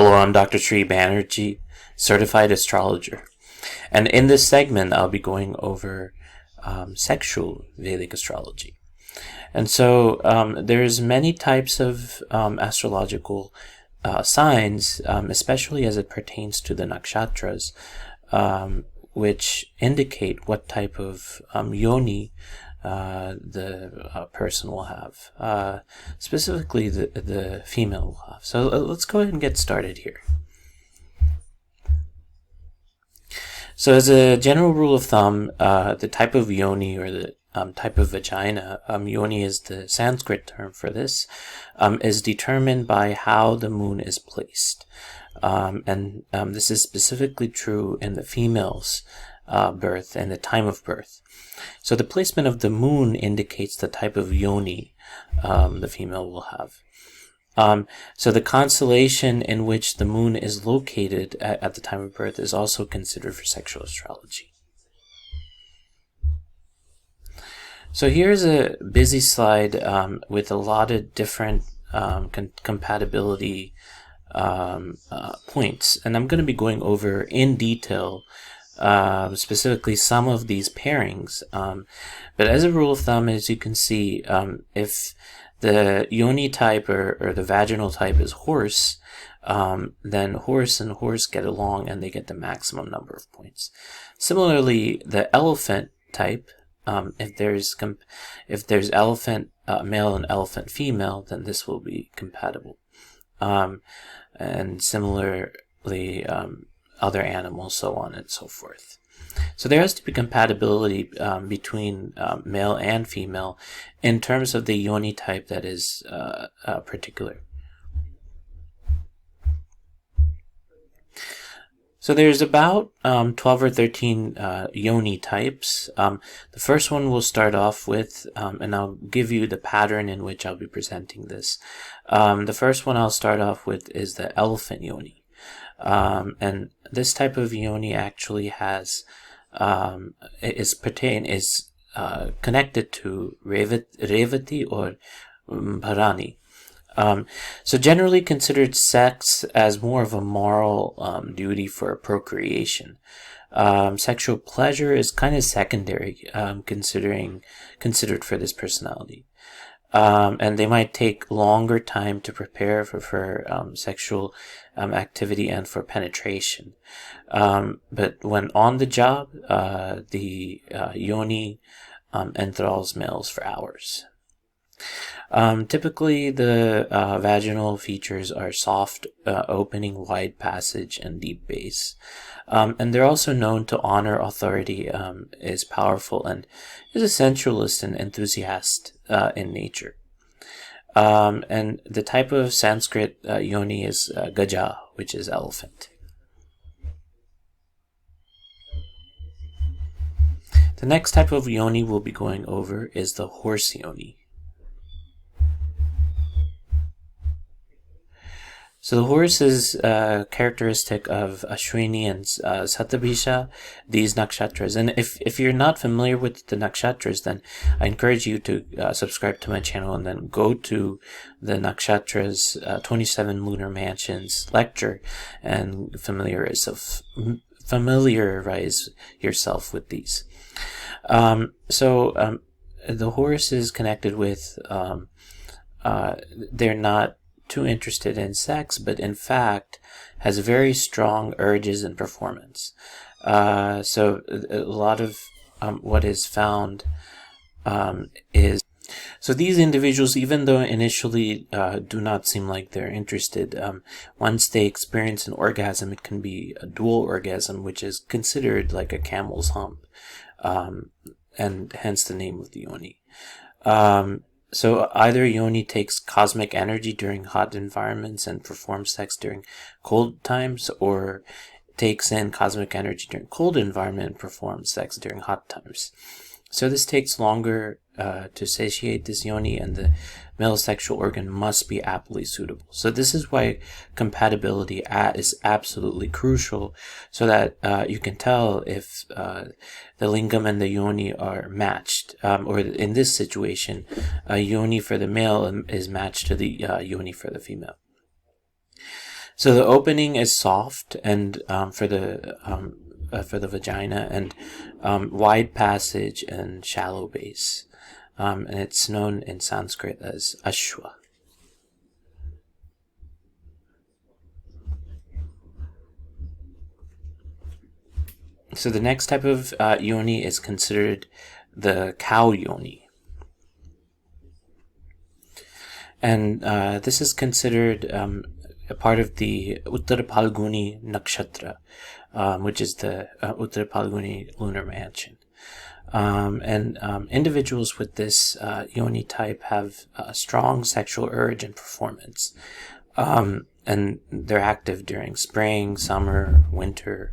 Hello, I'm Dr. Sri Banerjee, certified astrologer. And in this segment, I'll be going over sexual Vedic astrology. And so there's many types of astrological signs, especially as it pertains to the nakshatras, which indicate what type of yoni the person will have, specifically the female will have. So let's go ahead and get started here. So as a general rule of thumb, the type of yoni or the type of vagina, yoni is the Sanskrit term for this, is determined by how the moon is placed. And this is specifically true in the female's birth and the time of birth. So the placement of the moon indicates the type of yoni the female will have. So the constellation in which the moon is located at the time of birth is also considered for sexual astrology. So here's a busy slide with a lot of different compatibility points, and I'm going to be going over in detail specifically some of these pairings. But as a rule of thumb, as you can see, if the yoni type or the vaginal type is horse, then horse and horse get along and they get the maximum number of points. Similarly, the elephant type, if there's elephant male and elephant female, then this will be compatible. And similarly, other animals, so on and so forth. So there has to be compatibility between male and female in terms of the yoni type that is particular. So there's about 12 or 13 yoni types. The first one we'll start off with, and I'll give you the pattern in which I'll be presenting this. The first one I'll start off with is the elephant yoni. And this type of yoni actually has is connected to Revati or Bharani. So generally considered sex as more of a moral duty for procreation. Sexual pleasure is kind of secondary, considered for this personality. And they might take longer time to prepare for sexual activity and for penetration. But when on the job, the yoni enthralls males for hours. Typically, the vaginal features are soft opening, wide passage, and deep base. And they're also known to honor authority, is powerful, and is a sensualist and enthusiast in nature. And the type of Sanskrit yoni is Gaja, which is elephant. The next type of yoni we'll be going over is the horse yoni. So the horse is characteristic of Ashwini and Satabhisha, these nakshatras. And if you're not familiar with the nakshatras, then I encourage you to subscribe to my channel and then go to the nakshatras 27 lunar mansions lecture and familiarize yourself with these. So the horse is connected with they're not too interested in sex, but in fact has very strong urges and performance. So a lot of what is found is, so these individuals, even though initially do not seem like they're interested, once they experience an orgasm, it can be a dual orgasm, which is considered like a camel's hump, and hence the name of the yoni. So either yoni takes cosmic energy during hot environments and performs sex during cold times, or takes in cosmic energy during cold environment and performs sex during hot times. So this takes longer to satiate this yoni, and the male sexual organ must be aptly suitable. So this is why compatibility is absolutely crucial, so that you can tell if the lingam and the yoni are matched, or in this situation, a yoni for the male is matched to the yoni for the female. So the opening is soft and for the vagina, and wide passage and shallow base, and it's known in Sanskrit as Ashwa. So the next type of yoni is considered the cow yoni. And this is considered a part of the Uttara Phalguni Nakshatra, which is the Uttara Phalguni lunar mansion. And individuals with this yoni type have a strong sexual urge and performance. And they're active during spring, summer, winter.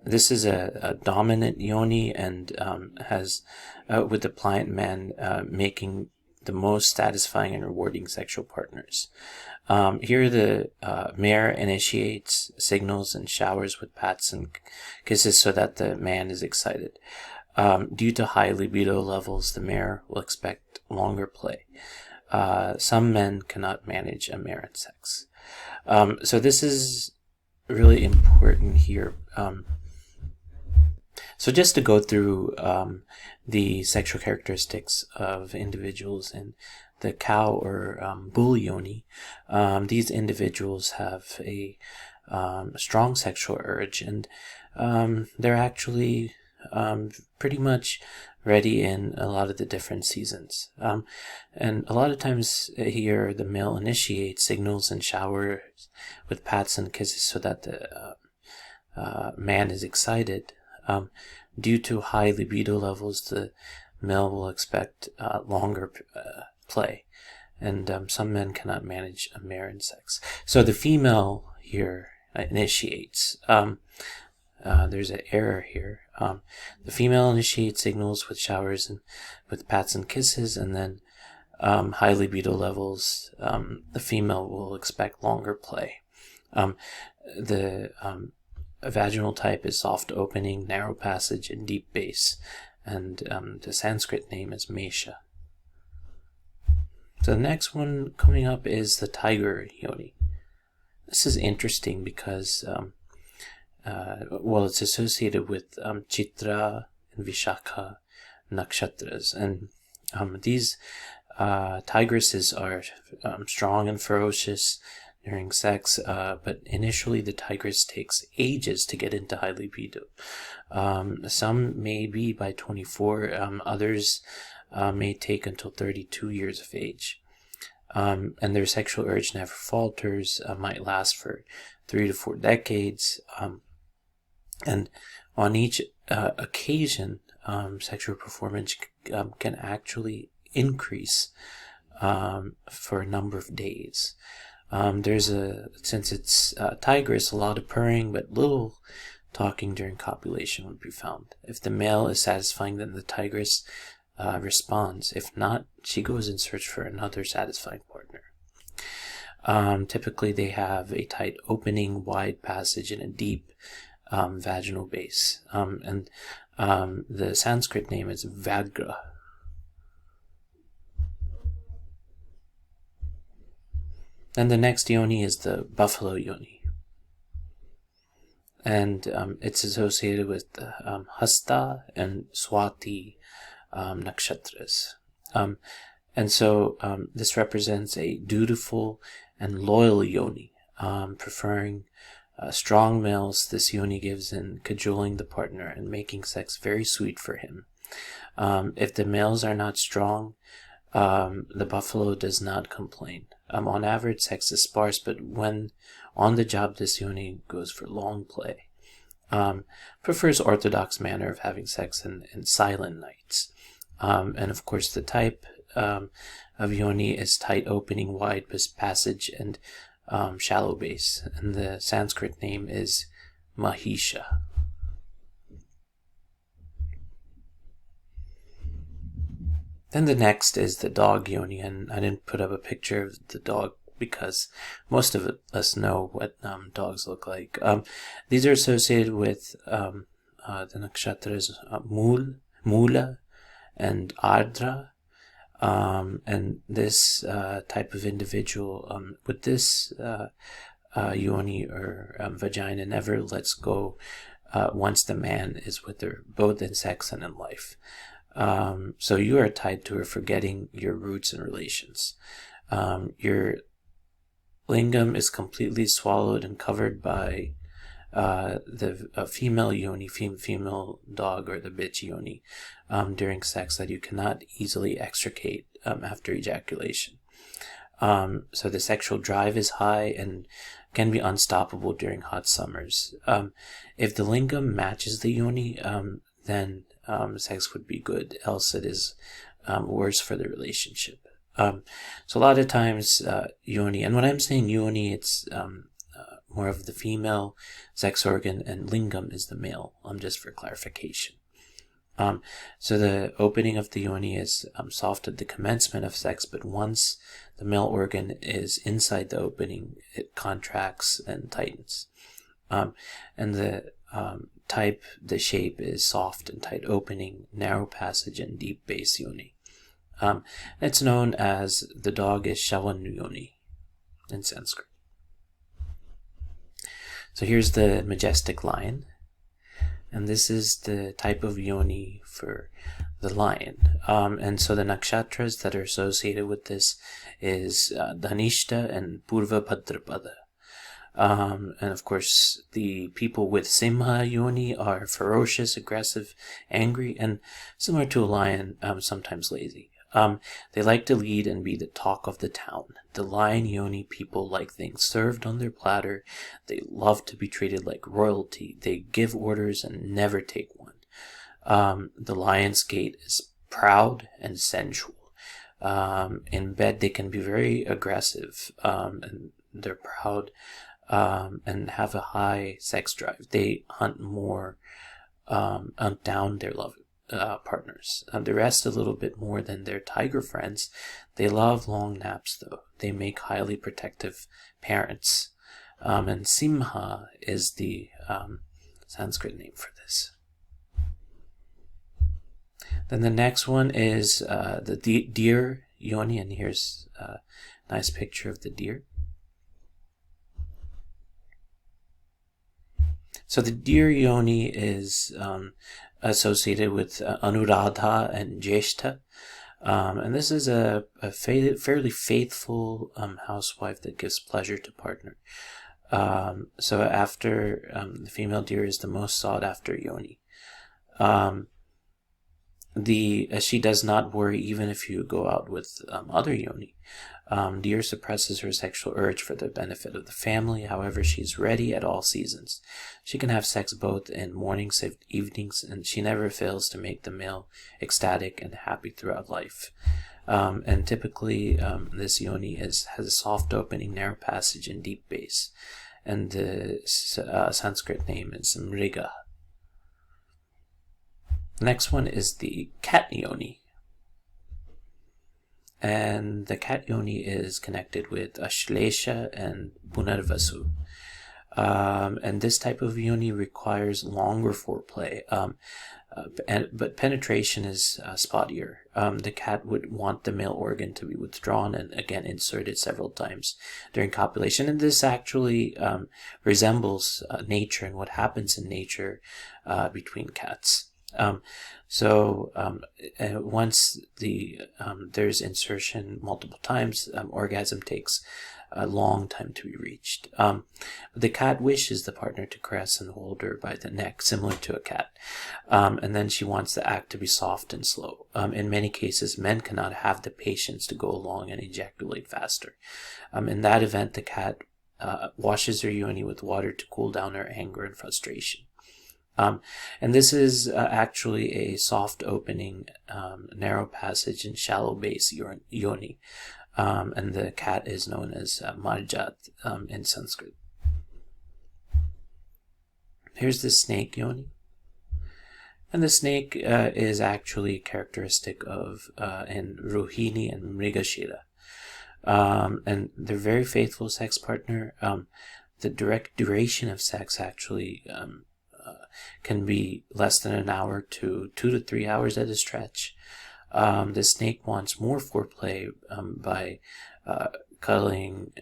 This is a dominant yoni and has, with the pliant man, making the most satisfying and rewarding sexual partners. Here the mare initiates, signals, and showers with pats and kisses so that the man is excited. Due to high libido levels, the mare will expect longer play. Some men cannot manage a mare in sex. So this is really important here. So just to go through the sexual characteristics of individuals in the cow or bull yoni, these individuals have a strong sexual urge, and they're actually pretty much ready in a lot of the different seasons. And a lot of times here the male initiates, signals, and showers with pats and kisses so that the man is excited. Due to high libido levels, the male will expect longer play, and some men cannot manage a mare in sex. So the female here initiates. There's an error here. The female initiates, signals with showers and with pats and kisses, and then high libido levels, the female will expect longer play. The vaginal type is soft opening, narrow passage, and deep base, and the Sanskrit name is Mesha. So the next one coming up is the tiger yoni. This is interesting because it's associated with Chitra and Vishakha nakshatras, and these tigresses are strong and ferocious during sex, but initially the tigress takes ages to get into high libido. Some may be by 24, others may take until 32 years of age. And their sexual urge never falters, might last for 3 to 4 decades. And on each occasion, sexual performance can actually increase for a number of days. Since it's tigress, a lot of purring, but little talking during copulation would be found. If the male is satisfying, then the tigress responds. If not, she goes in search for another satisfying partner. Typically, they have a tight opening, wide passage, and a deep vaginal base. And the Sanskrit name is Vagra. And the next yoni is the buffalo yoni. And it's associated with Hasta and Swati nakshatras. And so this represents a dutiful and loyal yoni, preferring strong males. This yoni gives in cajoling the partner and making sex very sweet for him. If the males are not strong, the buffalo does not complain. On average, sex is sparse, but when on the job, this yoni goes for long play. Prefers orthodox manner of having sex in silent nights. And of course, the type of yoni is tight opening, wide passage, and shallow base. And the Sanskrit name is Mahisha. Then the next is the dog yoni, and I didn't put up a picture of the dog because most of us know what dogs look like. These are associated with the nakshatras Mula and Ardra, and this type of individual with this yoni or vagina never lets go once the man is with her, both in sex and in life. So you are tied to her, forgetting your roots and relations. Your lingam is completely swallowed and covered by the female yoni, female dog, or the bitch yoni during sex, that you cannot easily extricate after ejaculation. So the sexual drive is high and can be unstoppable during hot summers. If the lingam matches the yoni, then sex would be good, else it is worse for the relationship. So a lot of times yoni, and when I'm saying yoni, it's more of the female sex organ, and lingam is the male, just for clarification. So the opening of the yoni is soft at the commencement of sex, but once the male organ is inside the opening, it contracts and tightens. And the type, the shape is soft and tight opening, narrow passage, and deep base yoni. It's known as the dog is Shavan Yoni in Sanskrit. So here's the majestic lion, and this is the type of yoni for the lion. And so the nakshatras that are associated with this is Dhanishta and Purva Bhadrapada. And of course, the people with Simha Yoni are ferocious, aggressive, angry, and similar to a lion, sometimes lazy. They like to lead and be the talk of the town. The lion yoni people like things served on their platter. They love to be treated like royalty. They give orders and never take one. The lion's gait is proud and sensual. In bed, they can be very aggressive, and they're proud, and have a high sex drive. They hunt more, hunt down their love partners. The rest a little bit more than their tiger friends. They love long naps, though. They make highly protective parents. And Simha is the Sanskrit name for this. Then the next one is the deer yoni, and here's a nice picture of the deer. So the deer yoni is associated with Anuradha and Jeshta. And this is a fairly faithful housewife that gives pleasure to partner. So after the female deer is the most sought after yoni. She does not worry even if you go out with other yoni. Deer suppresses her sexual urge for the benefit of the family. However, she's ready at all seasons. She can have sex both in mornings and evenings, and she never fails to make the male ecstatic and happy throughout life. And typically, this yoni has a soft opening, narrow passage, and deep base. And the Sanskrit name is Mriga. The next one is the cat yoni. And the cat yoni is connected with Ashlesha and Punarvasu. And this type of yoni requires longer foreplay, but penetration is spottier. The cat would want the male organ to be withdrawn and again inserted several times during copulation. And this actually resembles nature and what happens in nature between cats. Once there's insertion multiple times, orgasm takes a long time to be reached. The cat wishes the partner to caress and hold her by the neck, similar to a cat. And then she wants the act to be soft and slow. In many cases, men cannot have the patience to go along and ejaculate faster. In that event, the cat washes her yoni with water to cool down her anger and frustration. And this is actually a soft opening, narrow passage, and shallow base yoni. And the cat is known as Marjat in Sanskrit. Here's the snake yoni. And the snake is actually characteristic of in Rohini and Mrigashira. And they're very faithful sex partner. The direct duration of sex actually can be less than an hour to 2 to 3 hours at a stretch. The snake wants more foreplay by curling,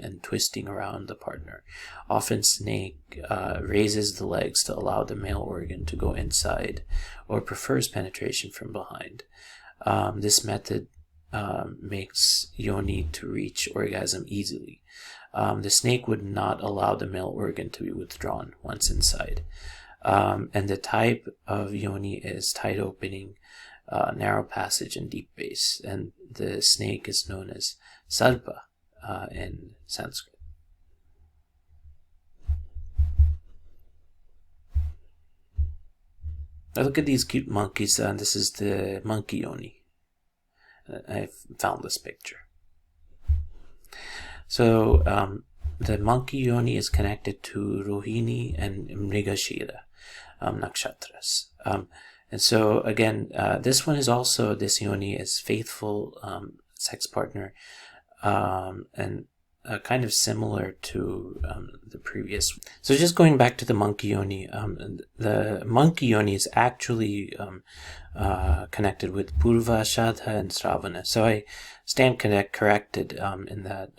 and twisting around the partner. Often snake raises the legs to allow the male organ to go inside, or prefers penetration from behind. This method makes yoni to reach orgasm easily. The snake would not allow the male organ to be withdrawn once inside. And the type of yoni is tight opening, narrow passage, and deep base. And the snake is known as sarpa in Sanskrit. Now look at these cute monkeys. This is the monkey yoni. I found this picture. So the monkey yoni is connected to Rohini and Mrigashira nakshatras. And so again, this one is also, this yoni is faithful sex partner, and kind of similar to the previous. So just going back to the monkey yoni, the monkey yoni is actually connected with Purva, Shadha, and Sravana. So I stand corrected in that.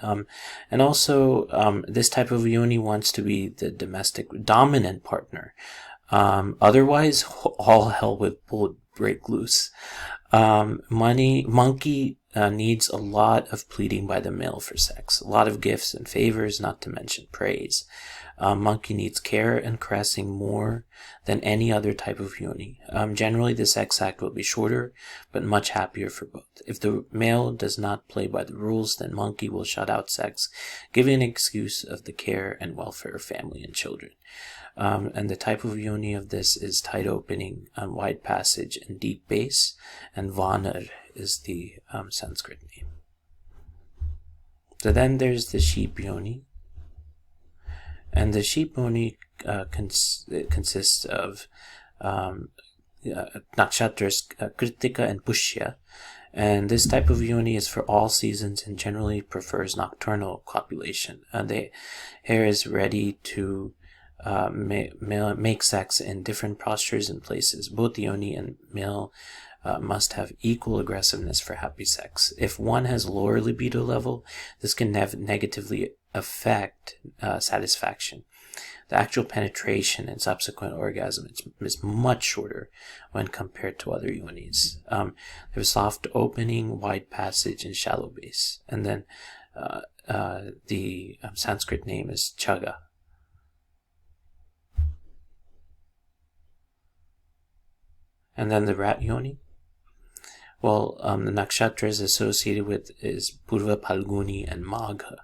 And also, this type of yoni wants to be the domestic dominant partner. Otherwise, all hell would break loose. Monkey needs a lot of pleading by the male for sex, a lot of gifts and favors, not to mention praise. Monkey needs care and caressing more than any other type of yoni. Generally, the sex act will be shorter, but much happier for both. If the male does not play by the rules, then monkey will shut out sex, giving an excuse of the care and welfare of family and children. And the type of yoni of this is tight opening, wide passage, and deep base, and vanar is the Sanskrit name. So then there's the sheep yoni. And the sheep yoni consists of nakshatras Kritika and Pushya. And this type of yoni is for all seasons and generally prefers nocturnal copulation. The hair is ready to make sex in different postures and places. Both yoni and male must have equal aggressiveness for happy sex. If one has lower libido level, this can negatively affect satisfaction. The actual penetration and subsequent orgasm is much shorter when compared to other yonis. There's soft opening, wide passage, and shallow base. And then the Sanskrit name is chaga. And then the rat yoni. Well, the nakshatras associated with is Purva, Palguni, and Magha.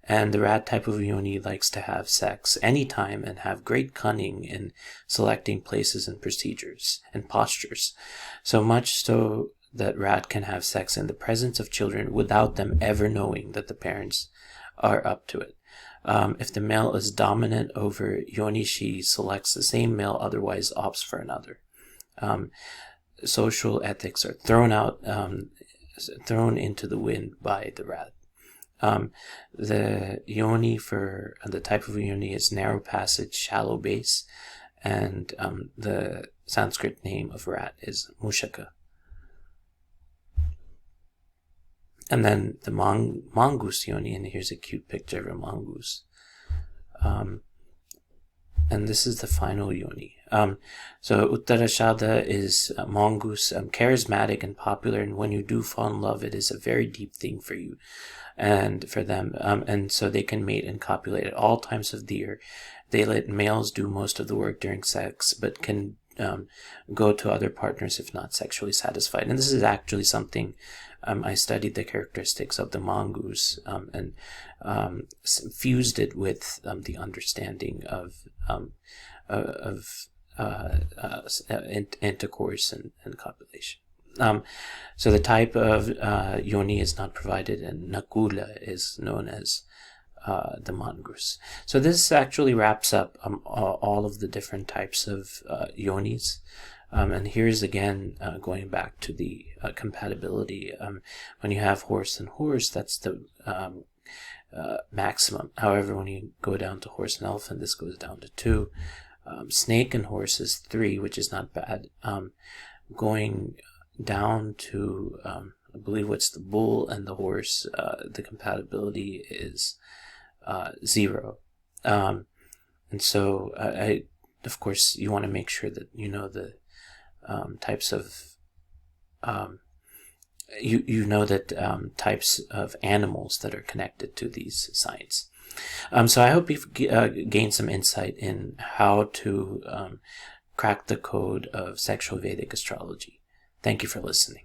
And the rat type of yoni likes to have sex anytime and have great cunning in selecting places and procedures and postures. So much so that rat can have sex in the presence of children without them ever knowing that the parents are up to it. If the male is dominant over yoni, she selects the same male, otherwise opts for another. Social ethics are thrown into the wind by the rat. The yoni for the type of yoni is narrow passage, shallow base, and the Sanskrit name of rat is Mushaka. And then the Mongoose Yoni, and here's a cute picture of a mongoose. And this is the final yoni. So Uttarashadha is mongoose, charismatic and popular, and when you do fall in love, it is a very deep thing for you and for them. And so they can mate and copulate at all times of the year. They let males do most of the work during sex, but can go to other partners if not sexually satisfied. And this is actually something I studied the characteristics of the mongoose and fused it with the understanding of intercourse and copulation. So the type of yoni is not provided, and nakula is known as the mongoose. So this actually wraps up all of the different types of yonis. And here's again going back to the compatibility. When you have horse and horse, that's the maximum. However, when you go down to horse and elephant, this goes down to 2. Snake and horse is 3, which is not bad. Going down to I believe it's the bull and the horse, the compatibility is 0. And so of course, you want to make sure that you know the types of types of animals that are connected to these signs. So I hope you've gained some insight in how to crack the code of sexual Vedic astrology. Thank you for listening.